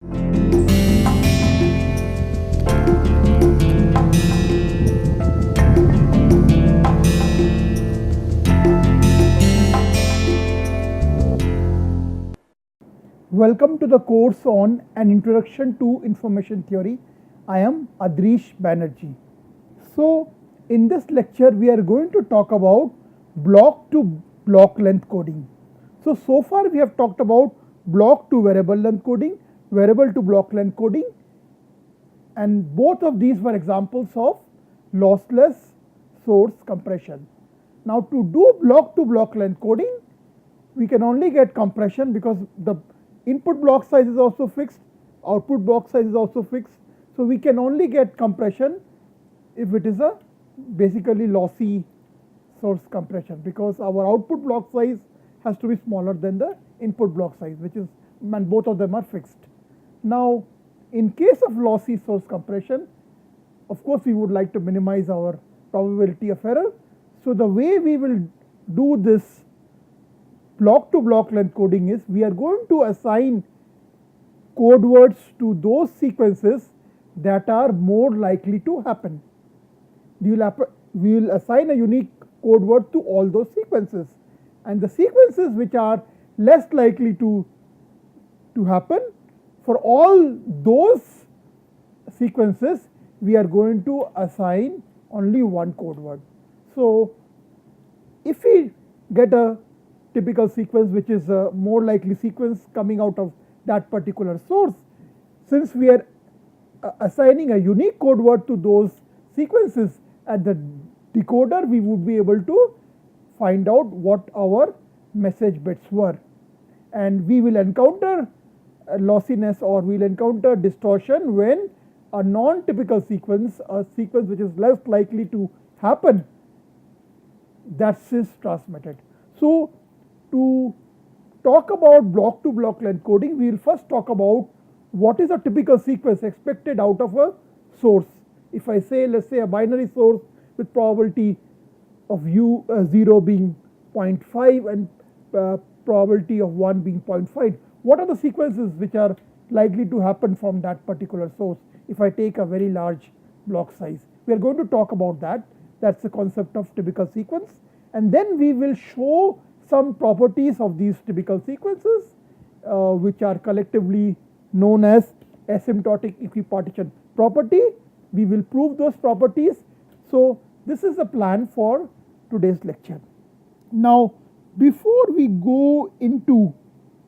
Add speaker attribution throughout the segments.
Speaker 1: Welcome to the course on An Introduction to Information Theory. I am Adrish Banerjee. So, in this lecture, we are going to talk about block to block length coding. So far we have talked about block to variable length coding, variable to block length coding, and both of these were examples of lossless source compression. Now, to do block to block length coding, we can only get compression because the input block size is also fixed, output block size is also fixed. So we can only get compression if it is a basically lossy source compression, because our output block size has to be smaller than the input block size, which is, and both of them are fixed. Now, in case of lossy source compression, of course we would like to minimize our probability of error. So the way we will do this block to block length coding is, we are going to assign code words to those sequences that are more likely to happen. We will assign a unique code word to all those sequences, and the sequences which are less likely to happen, for all those sequences we are going to assign only one code word. So if we get a typical sequence which is a more likely sequence coming out of that particular source, since we are assigning a unique code word to those sequences at the decoder, we would be able to find out what our message bits were, and we will encounter lossiness or we will encounter distortion when a non-typical sequence, a sequence which is less likely to happen, that is transmitted. So to talk about block to block length coding, we will first talk about what is a typical sequence expected out of a source. If I say, let's say, a binary source with probability of 0 being 0.5 and probability of 1 being 0.5, what are the sequences which are likely to happen from that particular source if I take a very large block size? We are going to talk about that. That's the concept of typical sequence, and then we will show some properties of these typical sequences which are collectively known as asymptotic equipartition property. We will prove those properties. So this is the plan for today's lecture. Now, before we go into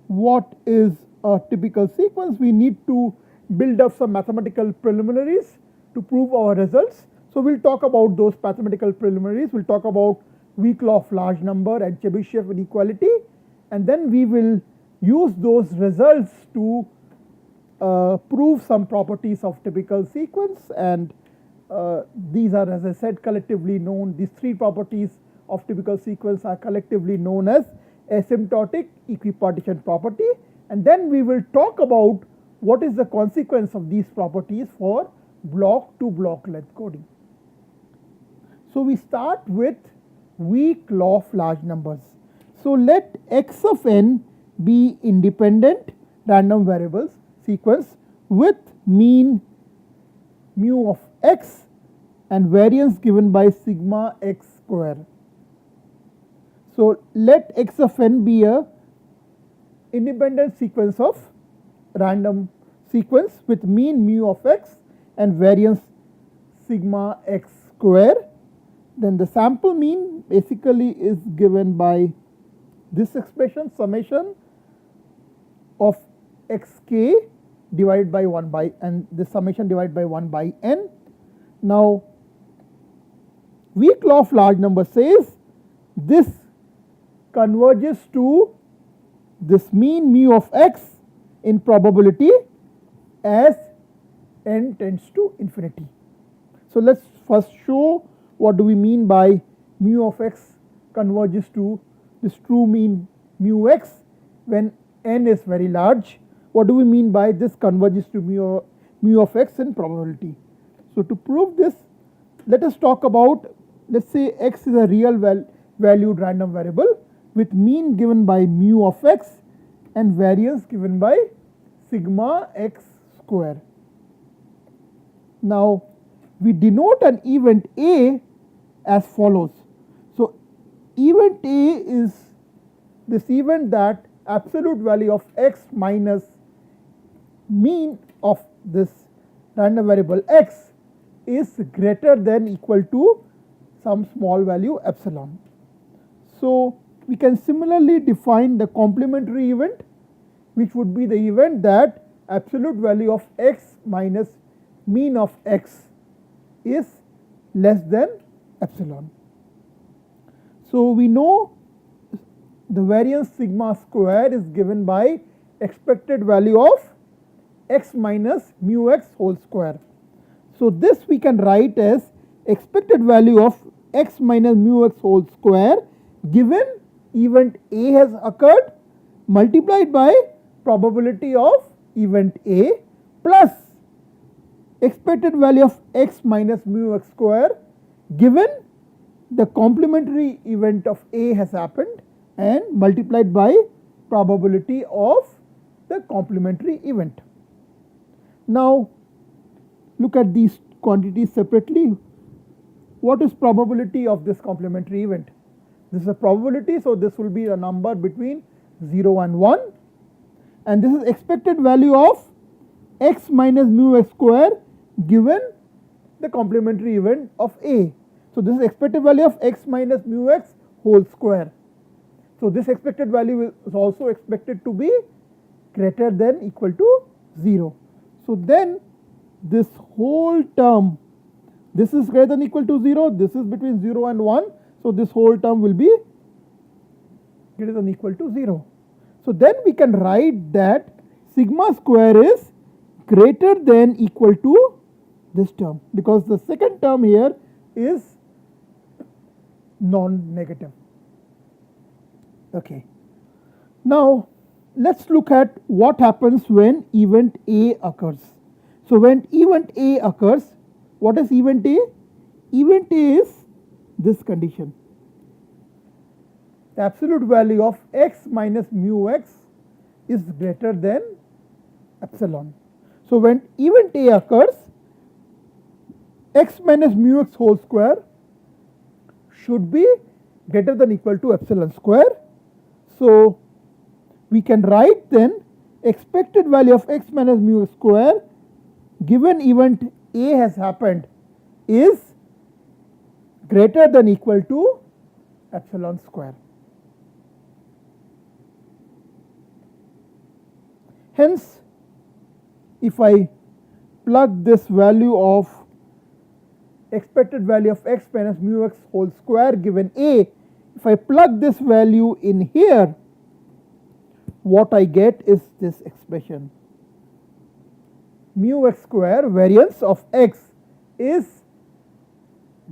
Speaker 1: what is a typical sequence, we need to build up some mathematical preliminaries to prove our results. So we'll talk about those mathematical preliminaries. We'll talk about weak law of large number and Chebyshev inequality, and then we will use those results to prove some properties of typical sequence, and these are, as I said, collectively known. These three properties of typical sequence are collectively known as asymptotic equipartition property, and then we will talk about what is the consequence of these properties for block to block length coding. So we start with weak law of large numbers. So let x of n be independent random variables sequence with mean mu of x and variance given by sigma x square. So let x of n be a independent sequence of random sequence with mean mu of x and variance sigma x square. Then the sample mean basically is given by this expression, summation of xk divided by 1 by, and this summation divided by 1 by n. Now, weak law of large number says this converges to this mean mu of x in probability as n tends to infinity. So let's first show what do we mean by mu of x converges to this true mean mu x when n is very large. What do we mean by this converges to mu of x in probability? So to prove this, let us talk about, let's say x is a real valued random variable with mean given by mu of x and variance given by sigma x square. Now we denote an event A as follows. So event A is this event that absolute value of x minus mean of this random variable x is greater than equal to some small value epsilon. So we can similarly define the complementary event, which would be the event that absolute value of x minus mean of x is less than epsilon. So we know the variance sigma square is given by expected value of x minus mu x whole square. So this we can write as expected value of x minus mu x whole square given event A has occurred multiplied by probability of event A plus expected value of x minus mu x square given the complementary event of A has happened and multiplied by probability of the complementary event. Now look at these quantities separately. What is probability of this complementary event? This is a probability, so this will be a number between 0 and 1, and this is expected value of x minus mu x square given the complementary event of A. So this is expected value of x minus mu x whole square. So this expected value is also expected to be greater than equal to 0. So then this whole term, this is greater than equal to 0, this is between 0 and 1. So this whole term will be greater than equal to 0. So then we can write that sigma square is greater than equal to this term, because the second term here is non-negative. Okay. Now let's look at what happens when event A occurs. So when event A occurs, what is event A? Event A is this condition. The absolute value of x minus mu x is greater than epsilon. So when event A occurs, x minus mu x whole square should be greater than equal to epsilon square. So we can write then expected value of x minus mu x square given event A has happened is greater than equal to epsilon square. Hence, if I plug this value of expected value of x minus mu x whole square given A, if I plug this value in here, what I get is this expression. Mu x square variance of x is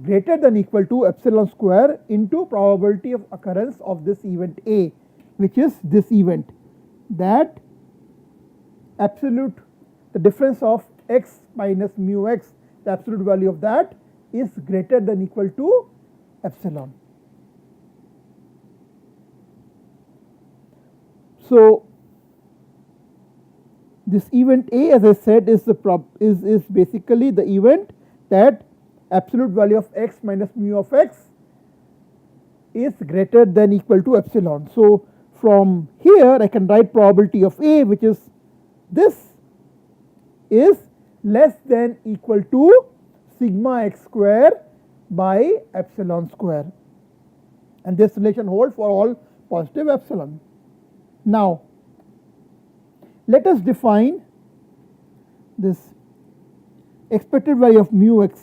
Speaker 1: greater than equal to epsilon square into probability of occurrence of this event A, which is this event, that the difference of x minus mu x, the absolute value of that is greater than equal to epsilon. So this event A, as I said, is basically the event that absolute value of x minus mu of x is greater than equal to epsilon. So from here I can write probability of A, which is this, is less than equal to sigma x square by epsilon square, and this relation holds for all positive epsilon. Now let us define this expected value of mu x,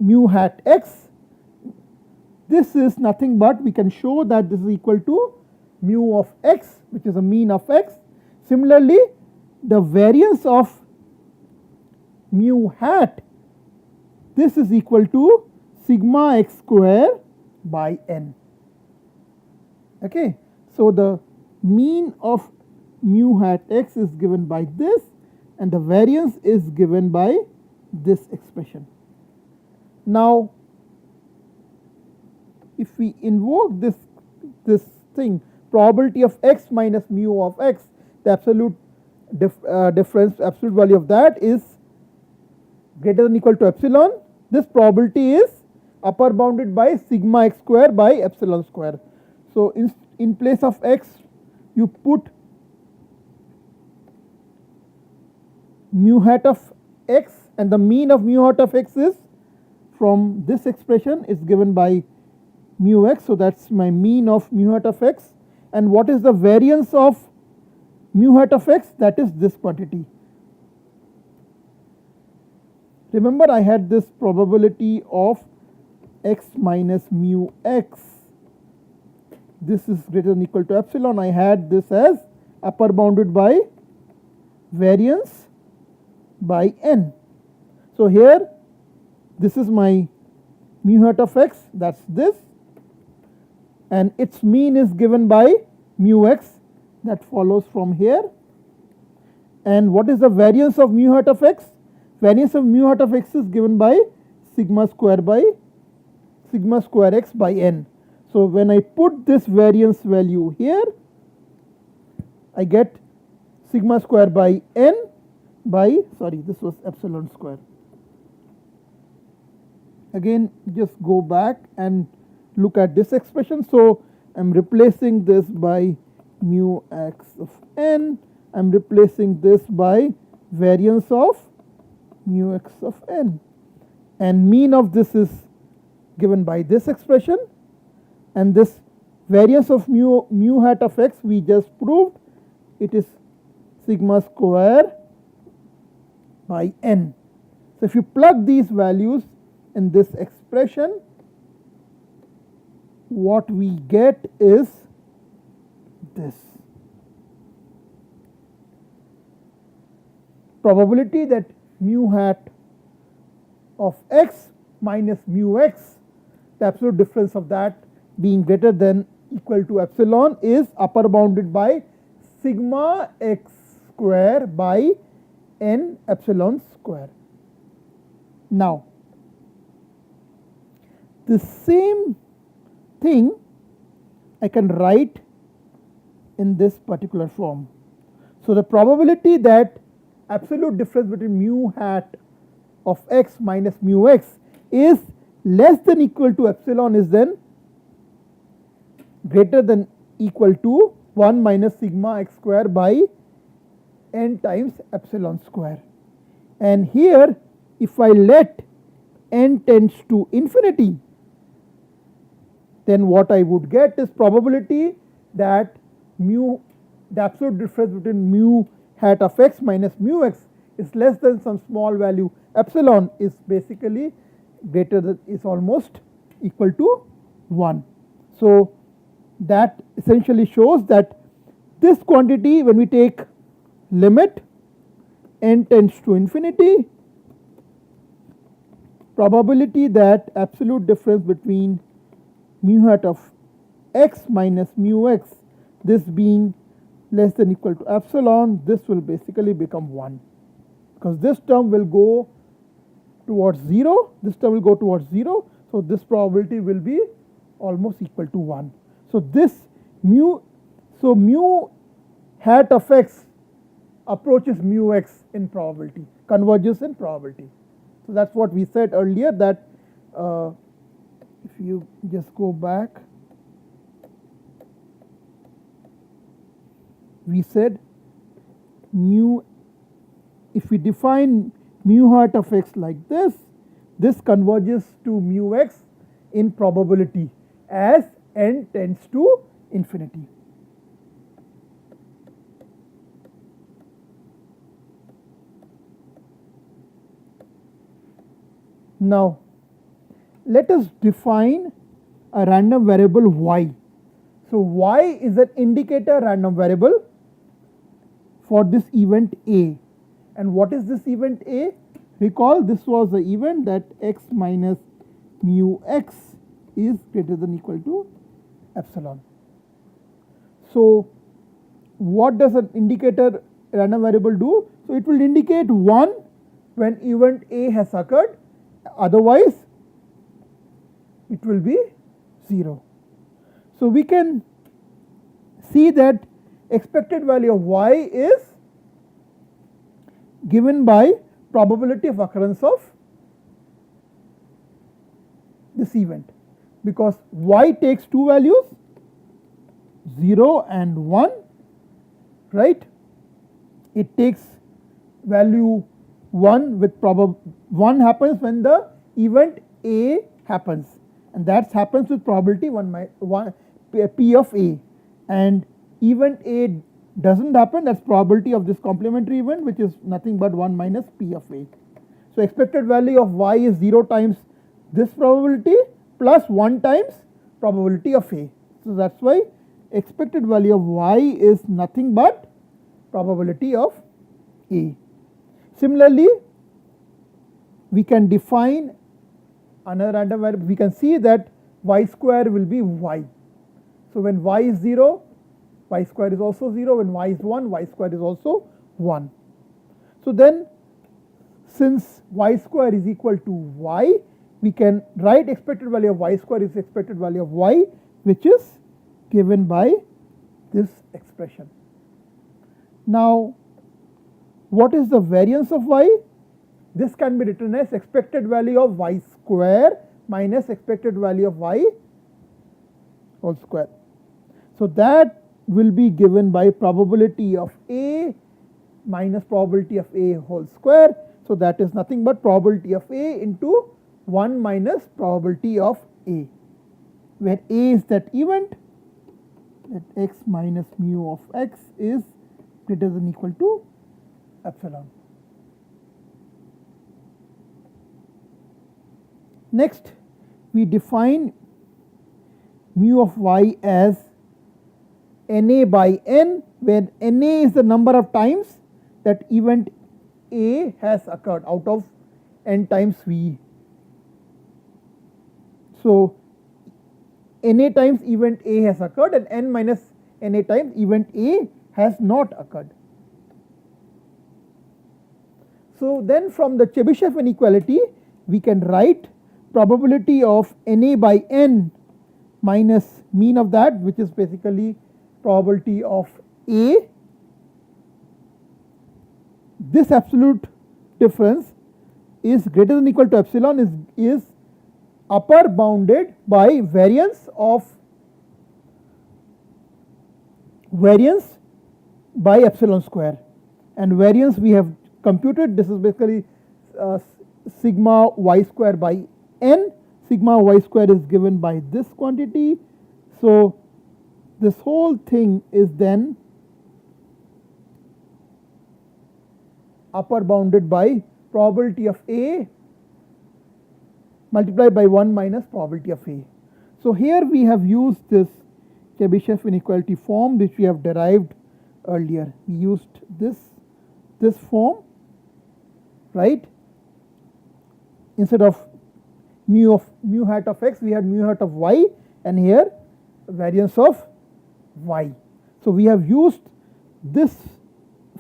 Speaker 1: mu hat x. This is nothing but, we can show that this is equal to mu of x, which is a mean of x. Similarly, the variance of mu hat, this is equal to sigma x square by n. Okay, so the mean of mu hat x is given by this, and the variance is given by this expression. Now if we invoke this thing, probability of x minus mu of x, the absolute difference, absolute value of that is greater than equal to epsilon, this probability is upper bounded by sigma x square by epsilon square. So in place of x you put mu hat of x, and the mean of mu hat of x is from this expression is given by mu x. So that's my mean of mu hat of x. And what is the variance of mu hat of x? That is this quantity. Remember, I had this probability of x minus mu x. This is greater than equal to epsilon. I had this as upper bounded by variance by n. So here this is my mu hat of x, that's this, and its mean is given by mu x, that follows from here. And what is the variance of mu hat of x? Variance of mu hat of x is given by sigma square x by n. So when I put this variance value here, I get sigma square by n by, sorry, this was epsilon square. Again, just go back and look at this expression. So I'm replacing this by mu x of n. I'm replacing this by variance of mu x of n. And mean of this is given by this expression. And this variance of mu hat of x we just proved, it is sigma square by n. So if you plug these values in this expression, what we get is this. Probability that mu hat of x minus mu x, the absolute difference of that being greater than equal to epsilon, is upper bounded by sigma x square by n epsilon square. Now the same thing I can write in this particular form. So the probability that absolute difference between mu hat of x minus mu x is less than equal to epsilon is then greater than equal to 1 minus sigma x square by n times epsilon square. And here if I let n tends to infinity, then what I would get is probability that the absolute difference between mu hat of x minus mu x is less than some small value epsilon is basically greater than, is almost equal to 1. So that essentially shows that this quantity, when we take limit n tends to infinity, probability that absolute difference between mu hat of x minus mu x, this being less than equal to epsilon, this will basically become 1, because this term will go towards 0, this term will go towards 0, so this probability will be almost equal to 1. So this mu hat of x approaches mu x in probability, converges in probability. So that's what we said earlier, that if you just go back, we said mu, if we define mu hat of x like this, this converges to mu x in probability as n tends to infinity. Now let us define a random variable y. So y is an indicator random variable for this event A. And what is this event A? Recall, this was the event that x minus mu x is greater than equal to epsilon. So what does an indicator random variable do? So it will indicate 1 when event A has occurred, otherwise it will be 0. So we can see that expected value of y is given by probability of occurrence of this event, because y takes two values 0 and 1, right. It takes value 1 with 1 happens when the event A happens, and that happens with probability 1 P of A, and event A doesn't happen, that's probability of this complementary event, which is nothing but 1 minus P of A. So expected value of y is 0 times this probability plus 1 times probability of A. So that's why expected value of y is nothing but probability of A. Similarly, we can define another random variable. We can see that y square will be y. So when y is 0, y square is also 0. When y is 1, y square is also 1. So then, since y square is equal to y, we can write expected value of y square is expected value of y, which is given by this expression. Now, what is the variance of y? This can be written as expected value of y square minus expected value of y whole square. So that will be given by probability of A minus probability of A whole square. So that is nothing but probability of A into 1 minus probability of A, where A is that event, that x minus mu of x is greater than or equal to epsilon. Next, we define mu of y as Na by n, where Na is the number of times that event A has occurred out of n times V. So, Na times event A has occurred and n minus Na times event A has not occurred. So, then from the Chebyshev inequality, we can write probability of Na by n minus mean of that, which is basically probability of A. This absolute difference is greater than or equal to epsilon, is upper bounded by variance by epsilon square, and variance we have computed. This is basically sigma y square by n. Sigma y square is given by this quantity. So this whole thing is then upper bounded by probability of A multiplied by 1 minus probability of A. So here we have used this Chebyshev inequality form which we have derived earlier. We used this form, right? Instead of mu hat of x, we had mu hat of y, and here variance of y. So we have used this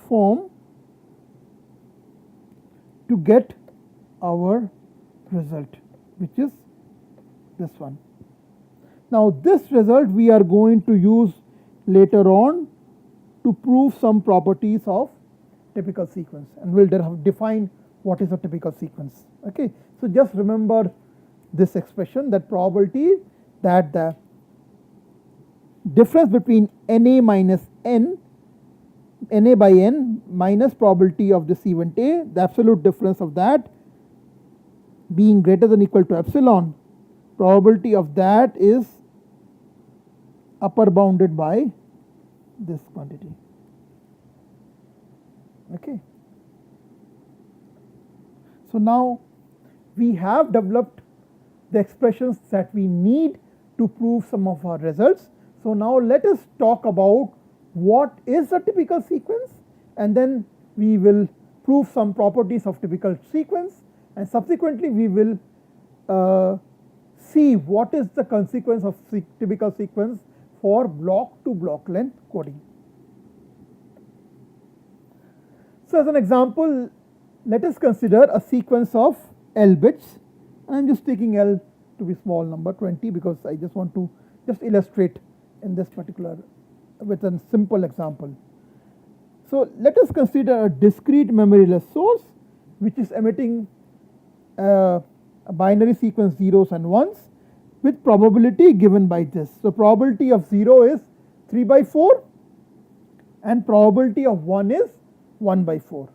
Speaker 1: form to get our result, which is this one. Now this result we are going to use later on to prove some properties of typical sequence, and we will define what is a typical sequence. Okay. So just remember this expression, that probability that the difference between Na minus n, Na by n minus probability of this event A, the absolute difference of that being greater than or equal to epsilon, probability of that is upper bounded by this quantity. Okay. So now we have developed the expressions that we need to prove some of our results. So now let us talk about what is a typical sequence, and then we will prove some properties of typical sequence, and subsequently we will see what is the consequence of typical sequence for block to block length coding. So as an example, let us consider a sequence of L bits. I am just taking L to be small number 20 because I just want to just illustrate in this particular with a simple example. So let us consider a discrete memoryless source which is emitting a binary sequence zeros and ones with probability given by this. So probability of 0 is 3 by 4 and probability of 1 is 1 by 4.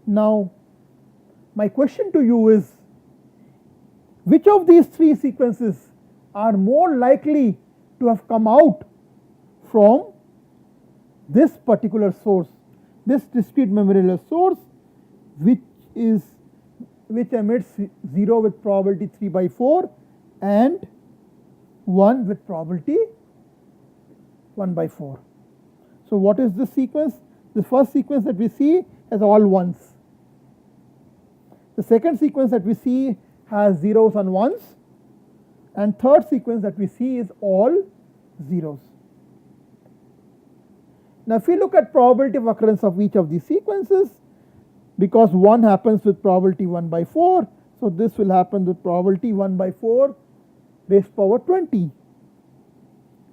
Speaker 1: Now my question to you is, which of these three sequences are more likely to have come out from this particular source, this discrete memoryless source which emits 0 with probability 3 by 4 and 1 with probability 1 by 4. So what is this sequence? The first sequence that we see has all ones. The second sequence that we see has zeros and ones, and third sequence that we see is all zeros. Now if we look at probability of occurrence of each of these sequences, because 1 happens with probability 1 by 4, so this will happen with probability 1 by 4 raised to power 20.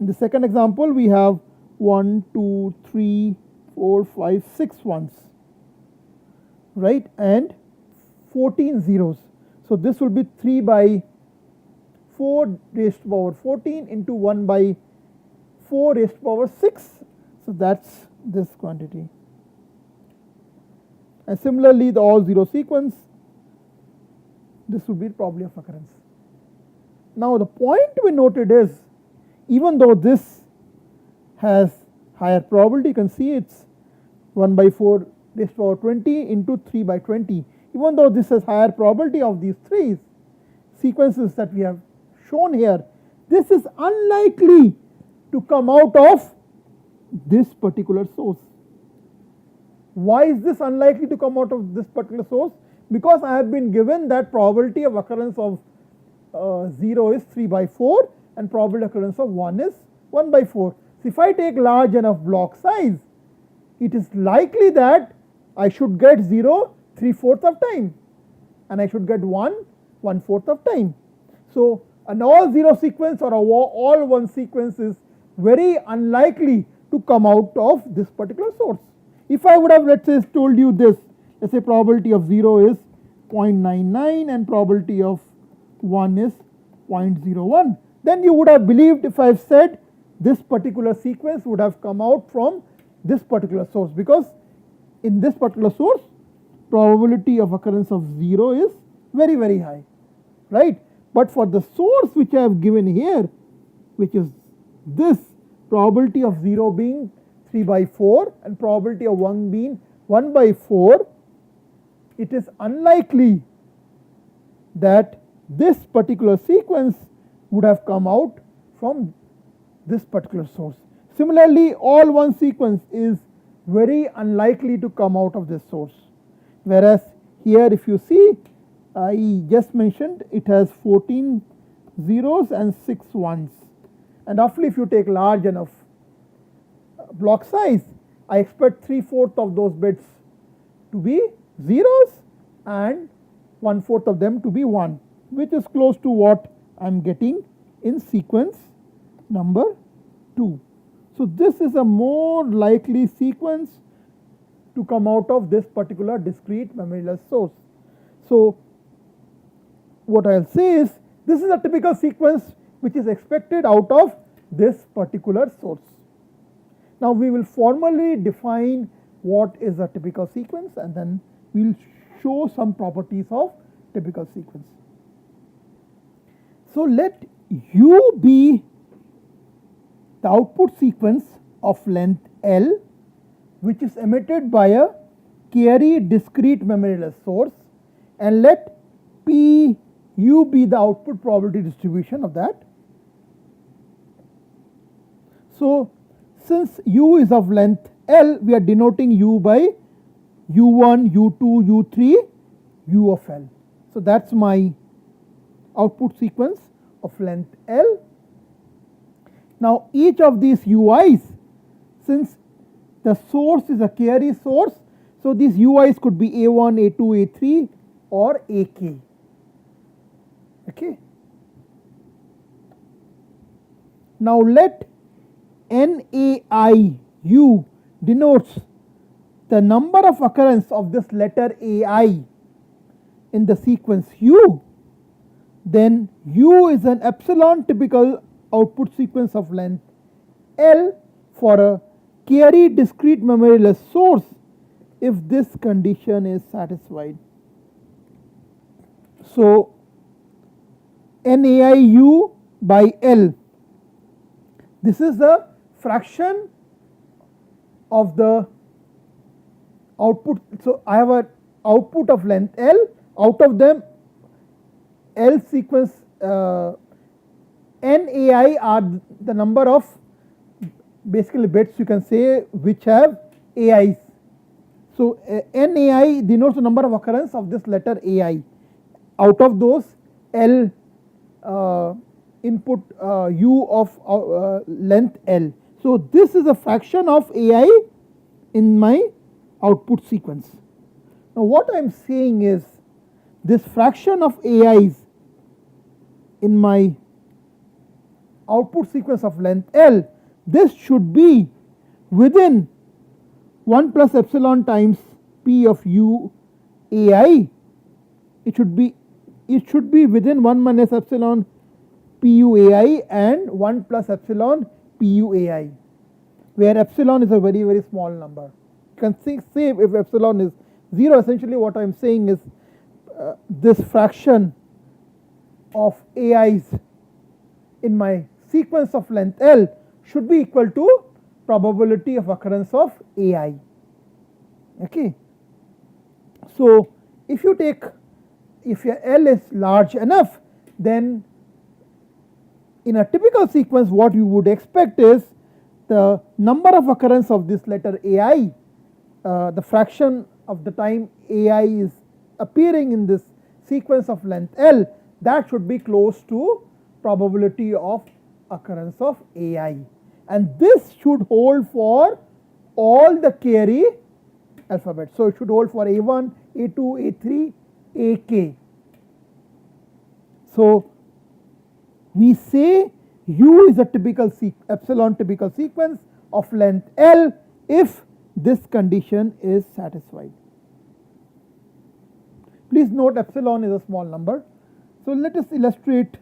Speaker 1: In the second example we have 1, 2, 3, 4, 5, 6 ones, right, and 14 zeros. So this will be 3 by 4 raised to power 14 into 1 by 4 raised to power 6. So that's this quantity. And similarly the all zero sequence, this would be probability of occurrence. Now the point to be noted is, even though this has higher probability, you can see it's 1 by 4 raised to power 20 into 3 by 20. Even though this has higher probability of these three sequences that we have shown here, this is unlikely to come out of this particular source. Why is this unlikely to come out of this particular source? Because I have been given that probability of occurrence of 0 is 3 by 4 and probability occurrence of 1 is 1 by 4. So if I take large enough block size, it is likely that I should get 0 3/4 of time and I should get 1 1/4 of time. So an all zero sequence or a all one sequence is very unlikely to come out of this particular source. If I would have, let's say, told you this, let's say probability of 0 is 0.99 and probability of 1 is 0.01, then you would have believed if I have said this particular sequence would have come out from this particular source, because in this particular source probability of occurrence of 0 is very, very high, right? But for the source which I have given here, which is this, probability of 0 being 3 by 4 and probability of 1 being 1 by 4, it is unlikely that this particular sequence would have come out from this particular source. Similarly, all one sequence is very unlikely to come out of this source, whereas here if you see, I just mentioned it has 14 zeros and 6 ones, and roughly if you take large enough block size, I expect 3/4 of those bits to be zeros and 1/4 of them to be 1, which is close to what I am getting in sequence number 2. So this is a more likely sequence to come out of this particular discrete memoryless source. So what I will say is, this is a typical sequence which is expected out of this particular source. Now we will formally define what is a typical sequence, and then we will show some properties of typical sequence. So let U be the output sequence of length L which is emitted by a carry discrete memoryless source, and let P U be the output probability distribution of that. So since U is of length L, we are denoting U by U1, U2, U3, U of L. So that's my output sequence of length L. Now each of these UIs, since the source is a carry source, so these UIs could be A1, A2, A3 or AK. Okay. Now let NAIU denotes the number of occurrence of this letter AI in the sequence U, then U is an epsilon typical output sequence of length L for a carry discrete memoryless source if this condition is satisfied. So NAIU by L, this is the fraction of the output. So I have an output of length L, out of them L sequence NAI are the number of basically bits you can say which have AIs. So NAI denotes the number of occurrence of this letter AI. Out of those L input U of length L. So this is a fraction of AI in my output sequence. Now what I am saying is this fraction of AIs in my output sequence of length L, this should be within 1 plus epsilon times P of U AI. It should be within 1 minus epsilon PU AI and 1 plus epsilon PU AI, where epsilon is a very, very small number. You can say if epsilon is 0, essentially what I am saying is this fraction of AIs in my sequence of length L should be equal to probability of occurrence of AI. Okay. So if your L is large enough, then in a typical sequence what you would expect is the number of occurrence of this letter AI, the fraction of the time AI is appearing in this sequence of length L, that should be close to probability of occurrence of AI, and this should hold for all the carry alphabets. So it should hold for A1, A2, A3, AK. So we say U is a typical epsilon typical sequence of length L if this condition is satisfied. Please note epsilon is a small number. So let us illustrate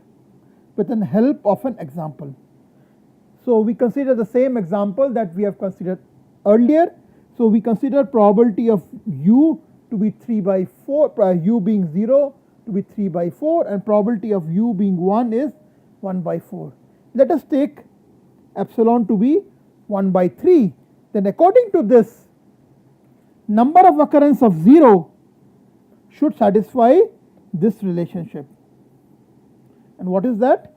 Speaker 1: with the help of an example. So we consider the same example that we have considered earlier. So we consider probability of U to be 3 by 4, U being 0 to be 3 by 4, and probability of U being 1 is 1 by 4. Let us take epsilon to be 1 by 3. Then according to this, number of occurrence of 0 should satisfy this relationship. And what is that?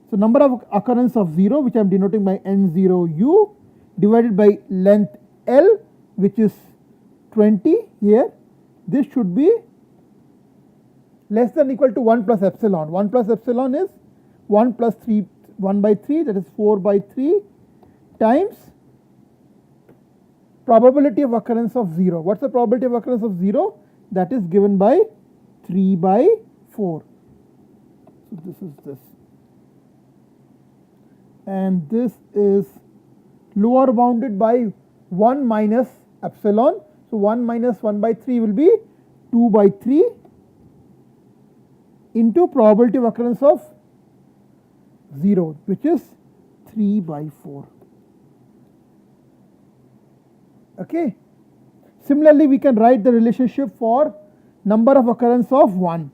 Speaker 1: So number of occurrence of 0, which I am denoting by N0U, divided by length L, which is 20 here. This should be less than or equal to 1 plus epsilon. 1 plus epsilon is 1 plus 3, 1 by 3, that is 4 by 3 times probability of occurrence of 0. What's the probability of occurrence of 0? That is given by 3 by 4. So this is this. And this is lower bounded by 1 minus epsilon. So 1 minus 1 by 3 will be 2 by 3 into probability of occurrence of 0, which is 3 by 4. Okay. Similarly, we can write the relationship for number of occurrence of 1,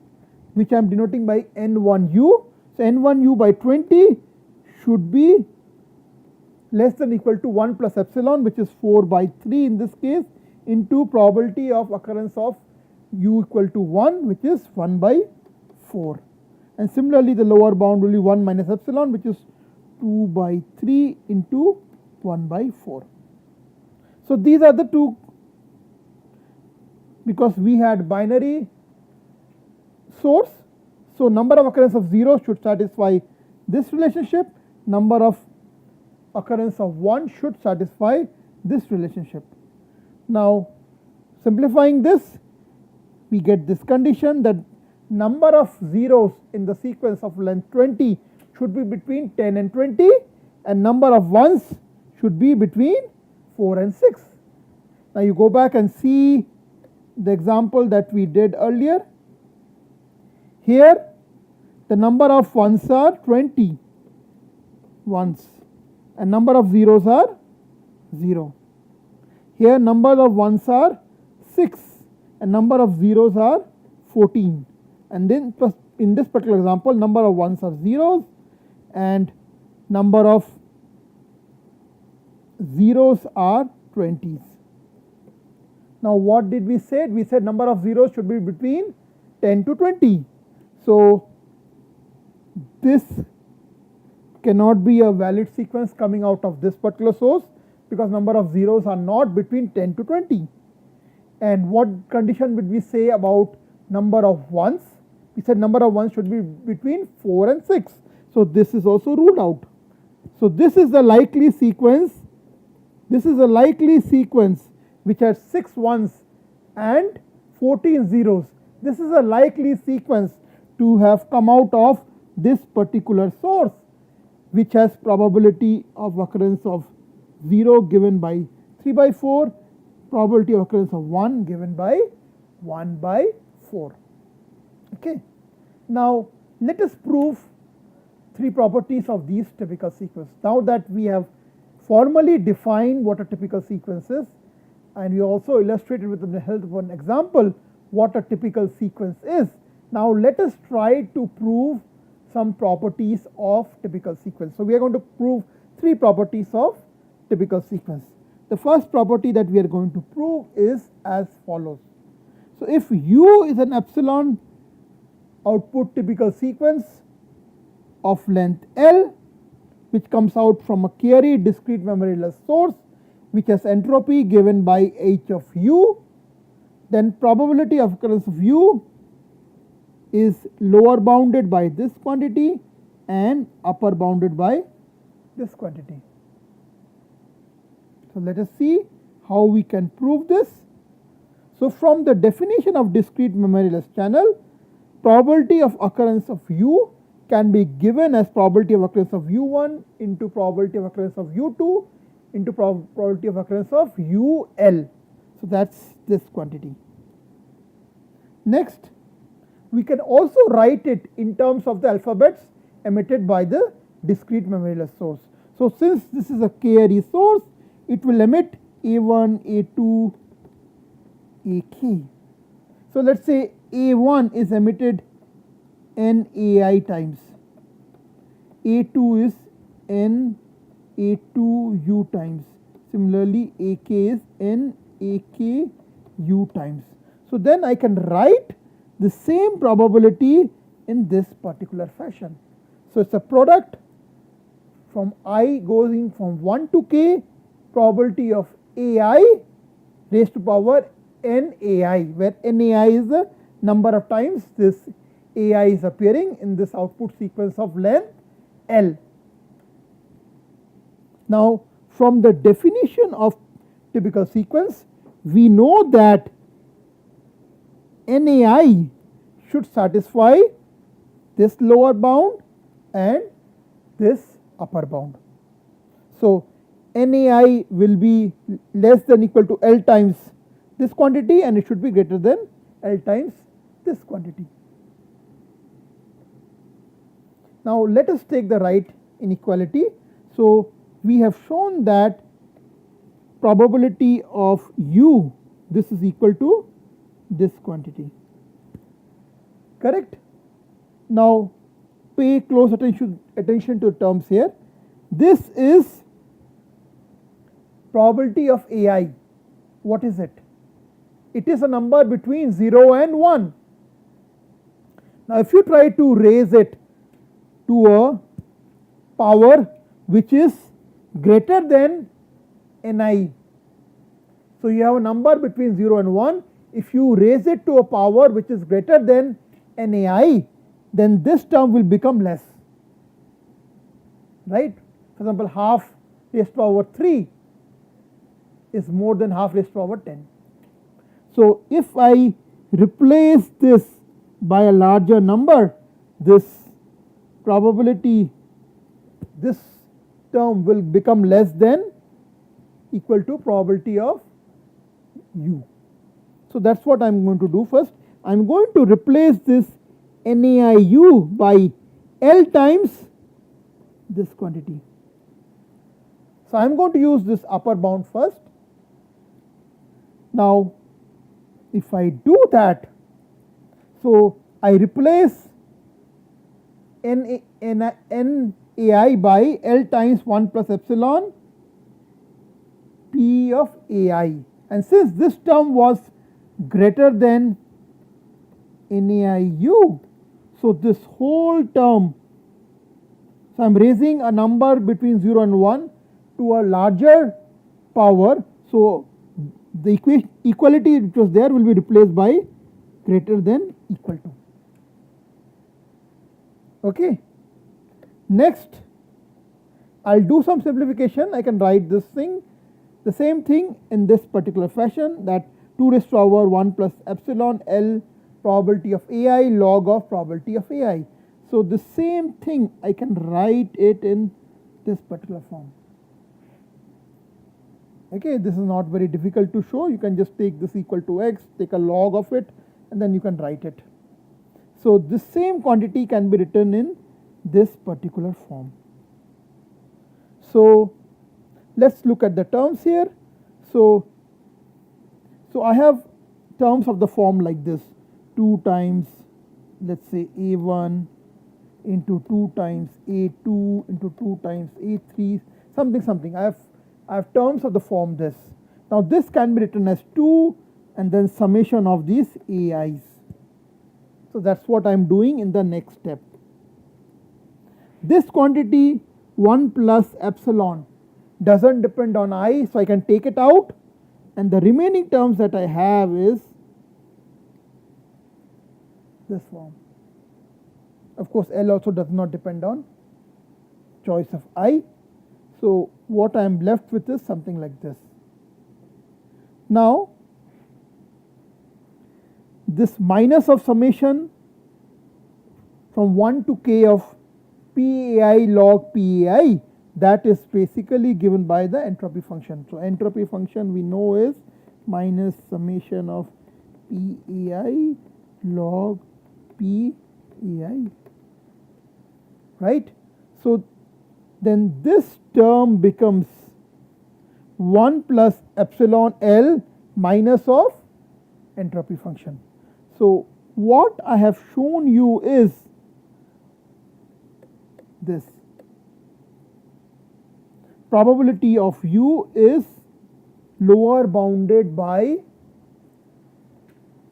Speaker 1: which I am denoting by N1U. So N1U by 20 should be less than or equal to 1 plus epsilon, which is 4 by 3 in this case, into probability of occurrence of U equal to 1, which is 1 by 4. And similarly, the lower bound will be 1 minus epsilon, which is 2 by 3 into 1 by 4. So these are the two, because we had binary source. So number of occurrence of 0 should satisfy this relationship, number of occurrence of 1 should satisfy this relationship. Now simplifying this, we get this condition that number of zeros in the sequence of length 20 should be between 10 and 20, and number of ones should be between 4 and 6. Now you go back and see the example that we did earlier. Here the number of ones are 20 ones and number of zeros are 0. Here number of ones are 6 and number of zeros are 14, and then in this particular example number of ones are zeros and number of zeros are 20s. Now what did we say? We said number of zeros should be between 10 to 20. So this cannot be a valid sequence coming out of this particular source, because number of zeros are not between 10 to 20. And what condition would we say about number of ones? We said number of ones should be between 4 and 6. So this is also ruled out. So this is the likely sequence. This is a likely sequence which has 6 ones and 14 zeros. This is a likely sequence to have come out of this particular source, which has probability of occurrence of 0 given by 3 by 4, probability of occurrence of 1 given by 1 by 4. Okay. Now let us prove 3 properties of these typical sequences. Now that we have formally defined what a typical sequence is, and we also illustrated with the help of an example what a typical sequence is, now let us try to prove some properties of typical sequence. So we are going to prove 3 properties of typical sequence. The first property that we are going to prove is as follows. So if U is an epsilon output typical sequence of length L, which comes out from a Carey discrete memoryless source which has entropy given by H of U, then probability of occurrence of U is lower bounded by this quantity and upper bounded by this quantity. So let us see how we can prove this. So from the definition of discrete memoryless channel, probability of occurrence of U can be given as probability of occurrence of U1 into probability of occurrence of U2 into probability of occurrence of UL. So that's this quantity. Next, we can also write it in terms of the alphabets emitted by the discrete memoryless source. So since this is a Carey source, it will emit A1, A2, AK. So let's say A1 is emitted NAI times, A2 is NA2U times, similarly AK is NAKU times. So then I can write the same probability in this particular fashion. So it's a product from I going from 1 to k, probability of AI raised to power NAI, where NAI is the number of times this AI is appearing in this output sequence of length L. Now from the definition of typical sequence, we know that NAI should satisfy this lower bound and this upper bound. So NAI will be less than equal to L times this quantity, and it should be greater than L times this quantity. Now let us take the right inequality. So we have shown that probability of U, this is equal to this quantity, correct? Now pay close attention to terms here. This is probability of AI. What is it? It is a number between 0 and 1. Now if you try to raise it to a power which is greater than Ni, so you have a number between 0 and 1. If you raise it to a power which is greater than NAI, then this term will become less, right? For example, half raised to power 3 is more than half raised to power 10. So if I replace this by a larger number, this probability, this term will become less than equal to probability of u. So that's what I'm going to do first. I'm going to replace this NAIU by L times this quantity. So I'm going to use this upper bound first. Now if I do that, so I replace NAI by L times 1 plus epsilon P of AI, and since this term was greater than NAIU, so this whole term, so I am raising a number between 0 and 1 to a larger power, so the equality which was there will be replaced by greater than equal to. Okay. Next, I'll do some simplification. I can write this thing, the same thing in this particular fashion, that 2 raised to the power 1 plus epsilon L probability of AI log of probability of AI. So the same thing I can write it in this particular form. Okay, this is not very difficult to show. You can just take this equal to x, take a log of it, and then you can write it. So this same quantity can be written in this particular form. So let's look at the terms here. So I have terms of the form like this: 2 times, let's say A1 into 2 times A2 into 2 times A3, something. I have terms of the form this. Now this can be written as 2 and then summation of these AIs. So that's what I am doing in the next step. This quantity 1 plus epsilon doesn't depend on I, so I can take it out, and the remaining terms that I have is this form. Of course L also does not depend on choice of I. So what I am left with is something like this. Now this minus of summation from 1 to k of PAI log PAI, that is basically given by the entropy function. So entropy function we know is minus summation of PAI log PAI, right? So then this term becomes 1 plus epsilon L minus of entropy function. So what I have shown you is this: probability of U is lower bounded by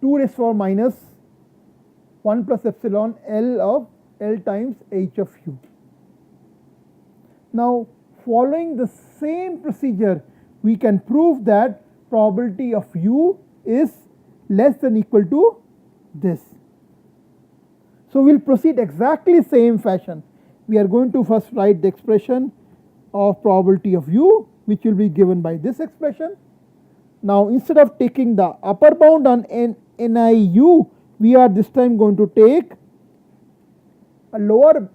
Speaker 1: 2 raised to the power minus 1 plus epsilon L of L times H of U. Now following the same procedure, we can prove that probability of U is less than equal to this. So we will proceed exactly same fashion. We are going to first write the expression of probability of U, which will be given by this expression. Now instead of taking the upper bound on NIU, we are this time going to take a lower,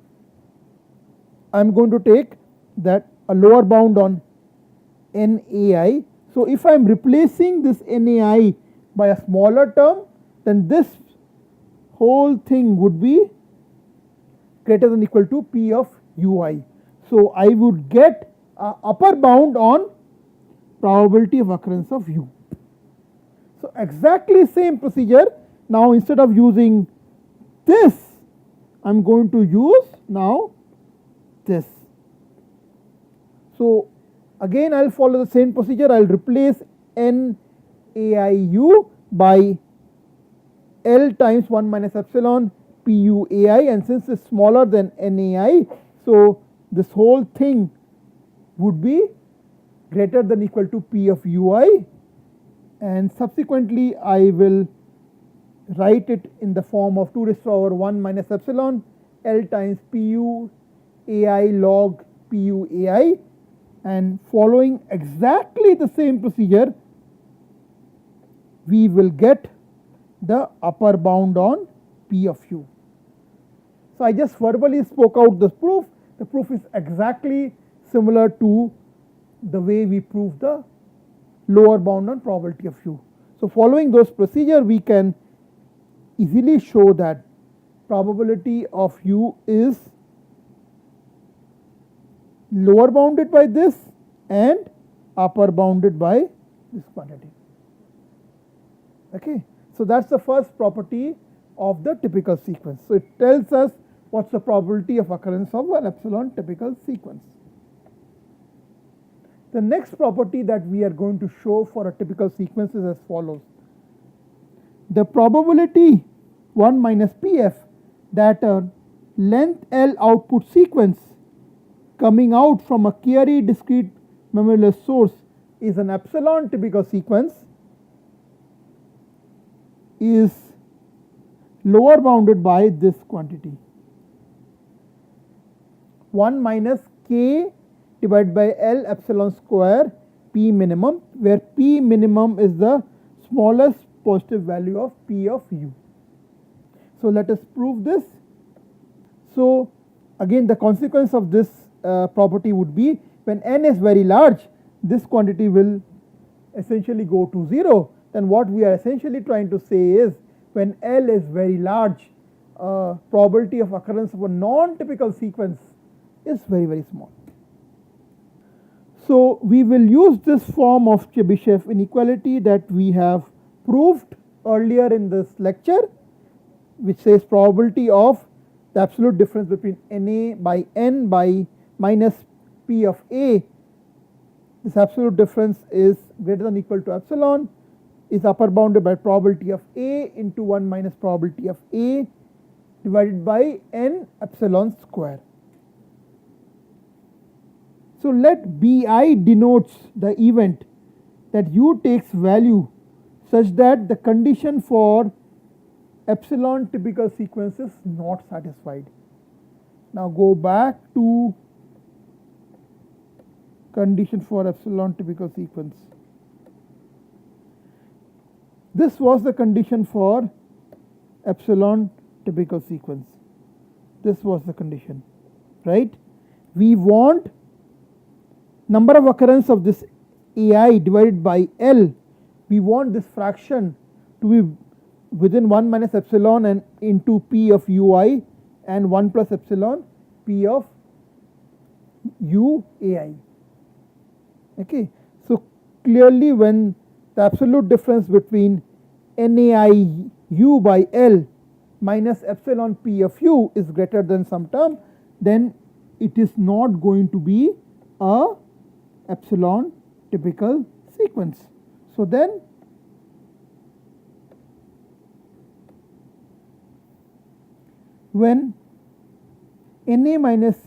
Speaker 1: I am going to take that a lower bound on NAI. So if I am replacing this NAI by a smaller term, then this whole thing would be greater than equal to P of UI. So I would get a upper bound on probability of occurrence of U. So exactly same procedure. Now instead of using this, I am going to use now this. So again I will follow the same procedure. I will replace NAIU by L times 1 minus epsilon PUAI, and since it is smaller than NAI, so this whole thing would be greater than equal to P of UI, and subsequently I will write it in the form of 2 raised to the power 1 minus epsilon L times PUAI log PUAI, and following exactly the same procedure we will get the upper bound on P of U. So I just verbally spoke out this proof. The proof is exactly similar to the way we proved the lower bound on probability of U. So following those procedure, we can easily show that probability of u is lower bounded by this and upper bounded by this quantity. Okay, so that's the first property of the typical sequence. So it tells us what's the probability of occurrence of an epsilon typical sequence. The next property that we are going to show for a typical sequence is as follows. The probability 1 minus Pf that a length L output sequence coming out from a Chiari discrete memoryless source is an epsilon typical sequence is lower bounded by this quantity 1 minus K divided by L epsilon square P minimum, where P minimum is the smallest positive value of P of u. So let us prove this. So again, the consequence of this property would be when n is very large, this quantity will essentially go to 0. Then what we are essentially trying to say is when L is very large, probability of occurrence of a non-typical sequence is very, very small. So we will use this form of Chebyshev inequality that we have proved earlier in this lecture, which says probability of the absolute difference between Na by n by minus P of A. This absolute difference is greater than or equal to epsilon, is upper bounded by probability of A into 1 minus probability of A divided by n epsilon square. So let Bi denotes the event that u takes value such that the condition for epsilon typical sequence is not satisfied. Now go back to condition for epsilon typical sequence. This was the condition for epsilon typical sequence. This was the condition, right? We want number of occurrence of this Ai divided by L. We want this fraction to be within 1 minus epsilon and into P of ui and 1 plus epsilon P of u Ai. Okay. So clearly when the absolute difference between Nai u by L minus epsilon P of u is greater than some term, then it is not going to be a epsilon typical sequence. So then when Na minus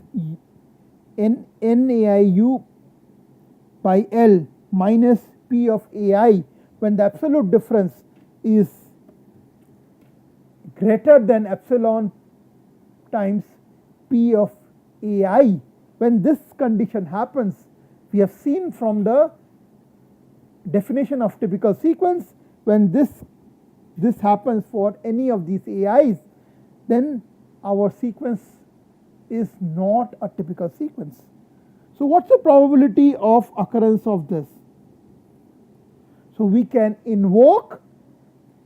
Speaker 1: Nai u by L minus P of Ai, when the absolute difference is greater than epsilon times P of Ai, when this condition happens, we have seen from the definition of typical sequence, when this happens for any of these Ais, then our sequence is not a typical sequence. So what's the probability of occurrence of this? So we can invoke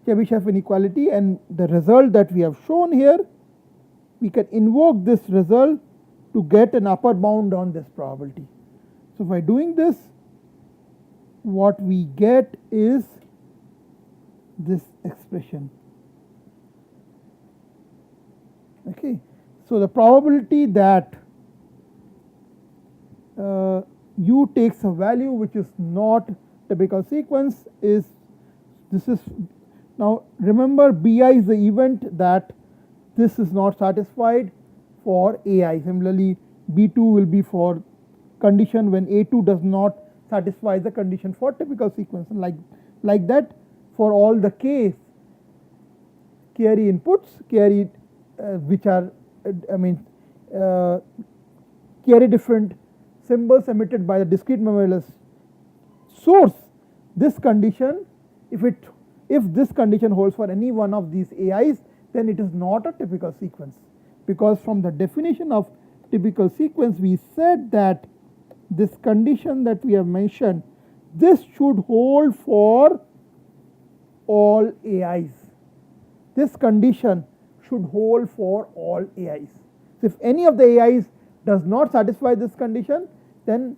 Speaker 1: Chebyshev inequality, and the result that we have shown here, we can invoke this result to get an upper bound on this probability. So by doing this, what we get is this expression. Okay. So the probability that u takes a value which is not typical sequence is, this is, now remember Bi is the event that this is not satisfied for Ai. Similarly, B2 will be for condition when A2 does not satisfy the condition for typical sequence, and like that for all the K's Chiari inputs, Chiari which are Chiari different symbols emitted by the discrete memoryless source. This condition, if this condition holds for any one of these Ais, then it is not a typical sequence, because from the definition of typical sequence we said that this condition that we have mentioned, this should hold for all AIs. This condition should hold for all AIs. So if any of the AIs does not satisfy this condition, then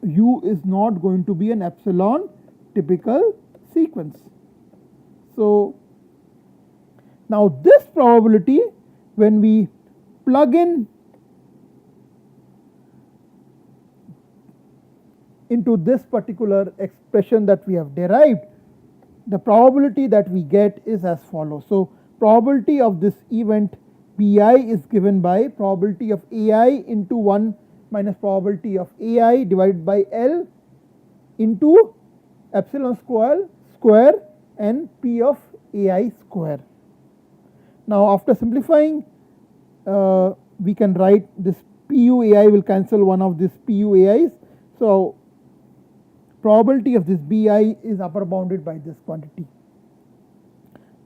Speaker 1: U is not going to be an epsilon typical sequence. So now this probability, when we plug in into this particular expression that we have derived, the probability that we get is as follows. So probability of this event Bi is given by probability of Ai into 1 minus probability of Ai divided by L into epsilon square and P of Ai square. Now after simplifying, we can write this Pu Ai will cancel one of these Pu Ais. So probability of this Bi is upper bounded by this quantity.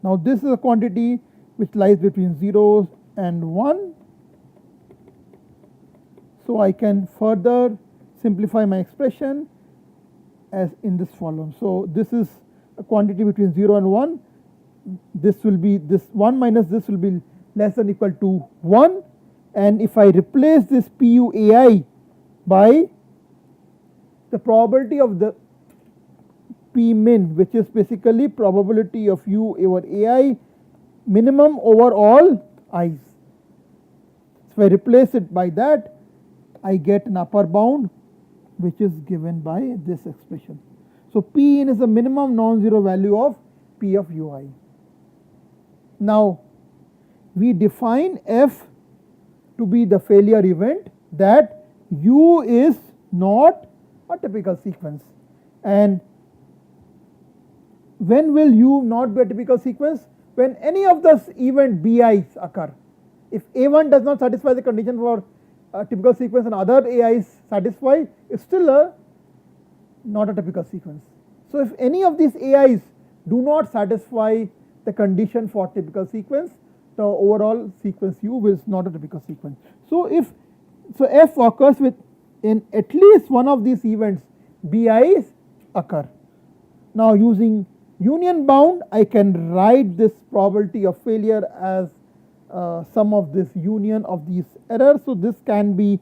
Speaker 1: Now this is a quantity which lies between 0 and 1. So I can further simplify my expression as in this follows. So this is a quantity between 0 and 1. This will be this 1 minus this will be less than or equal to 1, and if I replace this Pu Ai by the probability of the P min, which is basically probability of U over Ai minimum over all i's. So if I replace it by that, I get an upper bound which is given by this expression. So P in is the minimum non-zero value of P of Ui. Now we define F to be the failure event that U is not a typical sequence. And when will U not be a typical sequence? When any of those event Bi's occur. If A1 does not satisfy the condition for a typical sequence and other AIs satisfy, it's still not a typical sequence. So if any of these AIs do not satisfy the condition for typical sequence, the overall sequence U is not a typical sequence. So if F occurs with in at least one of these events Bi's occur. Now using union bound, I can write this probability of failure as sum of this union of these errors. So this can be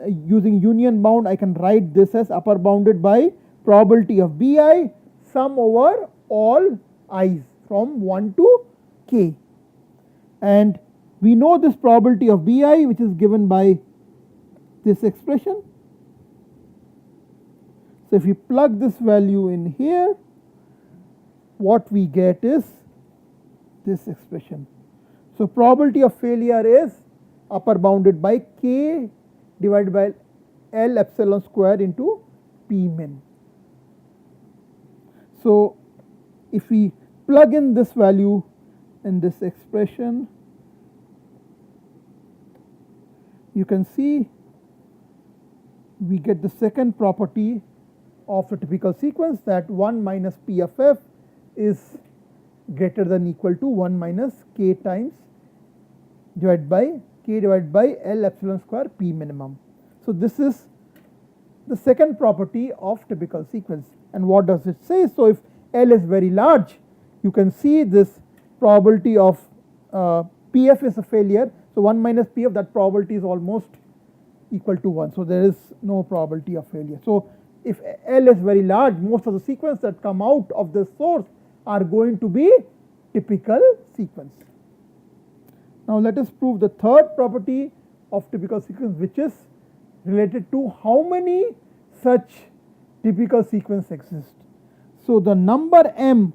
Speaker 1: using union bound, I can write this as upper bounded by probability of Bi sum over all i's from 1 to k. And we know this probability of Bi, which is given by this expression. So if we plug this value in here, what we get is this expression. So probability of failure is upper bounded by k divided by L epsilon square into P min. So if we plug in this value in this expression, you can see we get the second property of the typical sequence, that 1 minus P of F is greater than or equal to 1 minus k times divided by L epsilon square P minimum. So this is the second property of typical sequence. And what does it say? So if L is very large, you can see this probability of PF is a failure. So 1 minus PF, that probability is almost equal to 1. So there is no probability of failure. So if L is very large, most of the sequence that come out of the source are going to be typical sequence. Now let us prove the third property of typical sequence, which is related to how many such typical sequence exist. So the number m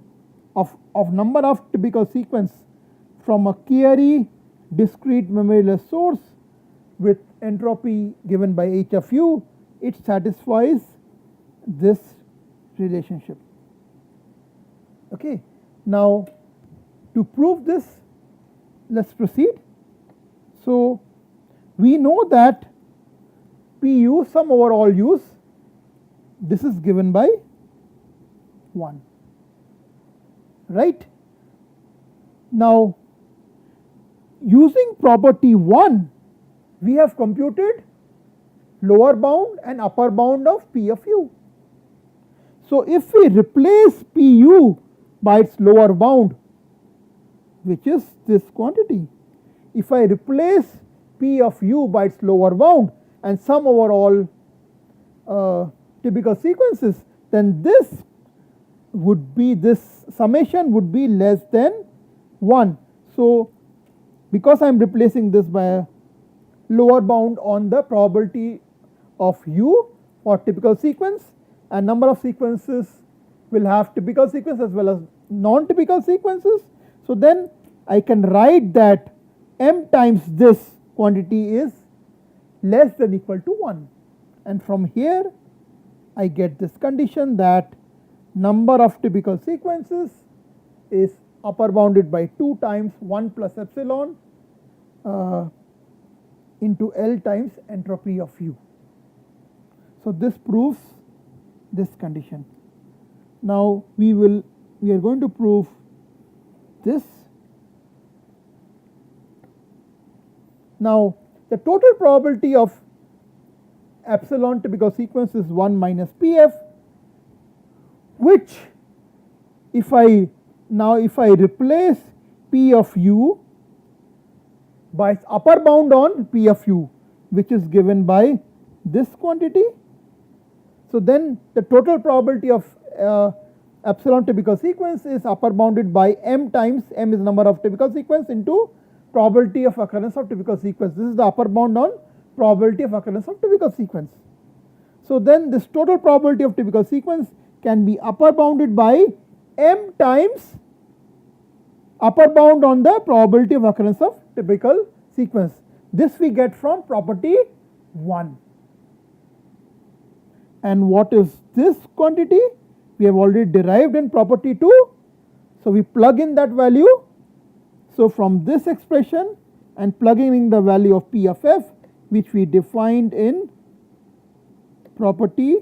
Speaker 1: of number of typical sequence from a Chiari discrete memoryless source with entropy given by h of u, it satisfies this relationship. Okay. Now to prove this, let's proceed. So we know that Pu sum over all u's, this is given by 1, right? Now using property 1, we have computed lower bound and upper bound of P of u. So if we replace Pu by its lower bound, which is this quantity. If I replace P of u by its lower bound and sum over all typical sequences, then this summation would be less than 1. So, because I am replacing this by a lower bound on the probability of u for typical sequence, and number of sequences will have typical sequence as well as non-typical sequences. So, then I can write that m times this quantity is less than equal to 1, and from here I get this condition that number of typical sequences is upper bounded by 2 times 1 plus epsilon into L times entropy of u. So, this proves this condition. Now, we are going to prove this. Now, the total probability of epsilon typical sequence is 1 minus Pf, which if I replace P of u by its upper bound on P of u, which is given by this quantity. So, then the total probability of epsilon typical sequence is upper bounded by m times, m is number of typical sequence, into probability of occurrence of typical sequence. This is the upper bound on probability of occurrence of typical sequence. So, then this total probability of typical sequence can be upper bounded by m times upper bound on the probability of occurrence of typical sequence. This we get from property 1. And what is this quantity? We have already derived in property 2. So, we plug in that value. So, from this expression and plugging in the value of P of f, which we defined in property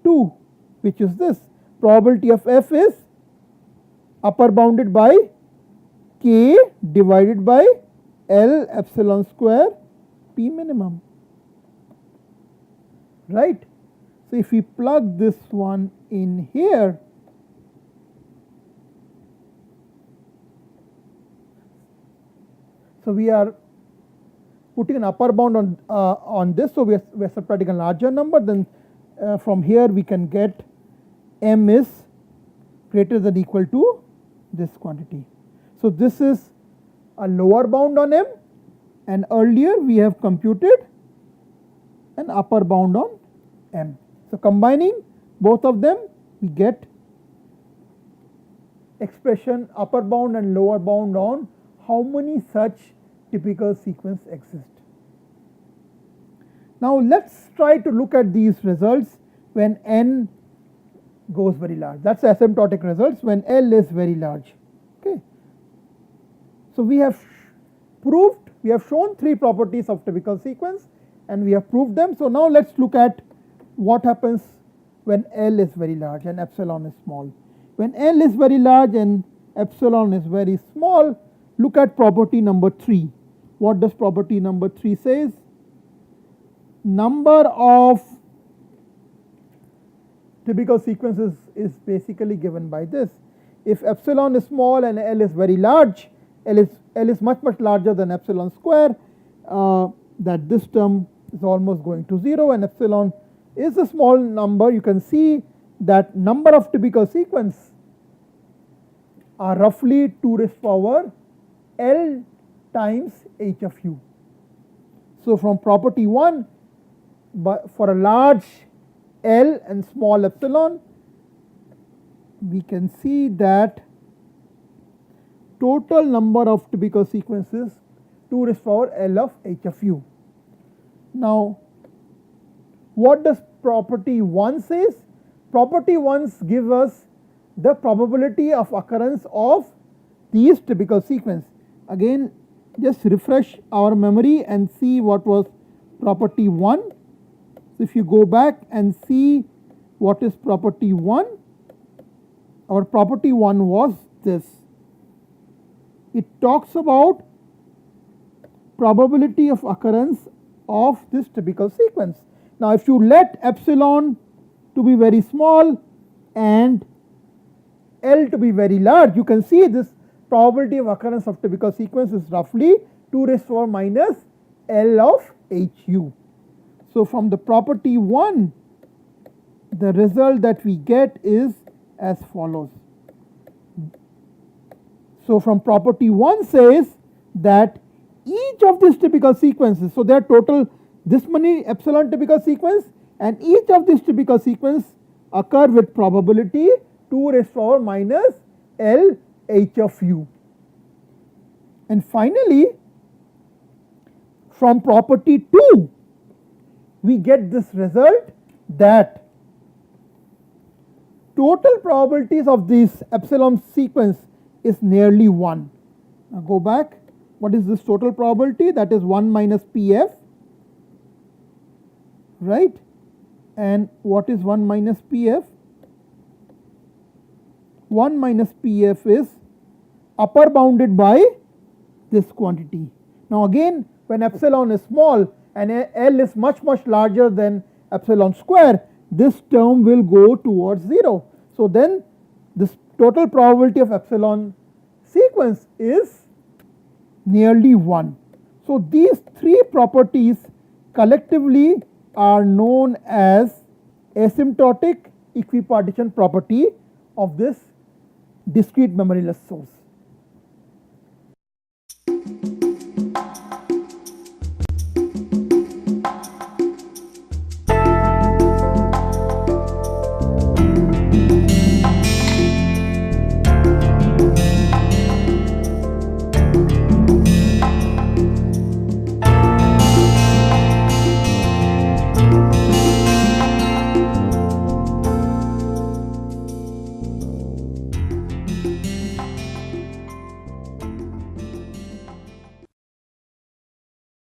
Speaker 1: 2, which is this, probability of f is upper bounded by k divided by L epsilon square P minimum, right. So, if we plug this one in here, so we are putting an upper bound on this. So, we are subtracting a larger number, then from here we can get m is greater than or equal to this quantity. So, this is a lower bound on m, and earlier we have computed an upper bound on m. So, combining both of them, we get expression upper bound and lower bound on how many such typical sequence exist. Now, let us try to look at these results when n goes very large. That is asymptotic results when L is very large. Okay. So, we have shown 3 properties of typical sequence and we have proved them. So, now let us look at what happens when L is very large and epsilon is small. When L is very large and epsilon is very small, look at property number 3. What does property number 3 says? Number of typical sequences is basically given by this. If epsilon is small and L is very large, L is much larger than epsilon square, that this term is almost going to 0, and epsilon is a small number. You can see that number of typical sequence are roughly 2 raised to power L times h of u. So, from property 1, for a large L and small epsilon, we can see that total number of typical sequences 2 raised to power L of h of u. Now, what does property 1 says? Property 1 gives us the probability of occurrence of these typical sequence. Again, just refresh our memory and see what was property 1. So, if you go back and see what is property 1, our property 1 was this. It talks about probability of occurrence of this typical sequence. Now, if you let epsilon to be very small and L to be very large, you can see this probability of occurrence of typical sequence is roughly 2 raised to the power minus L of HU. So from the property 1, the result that we get is as follows. So from property 1 says that each of these typical sequences, so there are total this many epsilon typical sequence, and each of these typical sequence occur with probability 2 raised to the power minus L H of u. And finally, from property 2, we get this result that total probabilities of this epsilon sequence is nearly 1. Now go back. What is this total probability? That is 1 minus PF, right? And what is 1 minus PF? 1 minus PF is upper bounded by this quantity. Now again, when epsilon is small and L is much larger than epsilon square, this term will go towards 0. So then this total probability of epsilon sequence is nearly 1. So these three properties collectively are known as asymptotic equipartition property of this discrete memoryless source.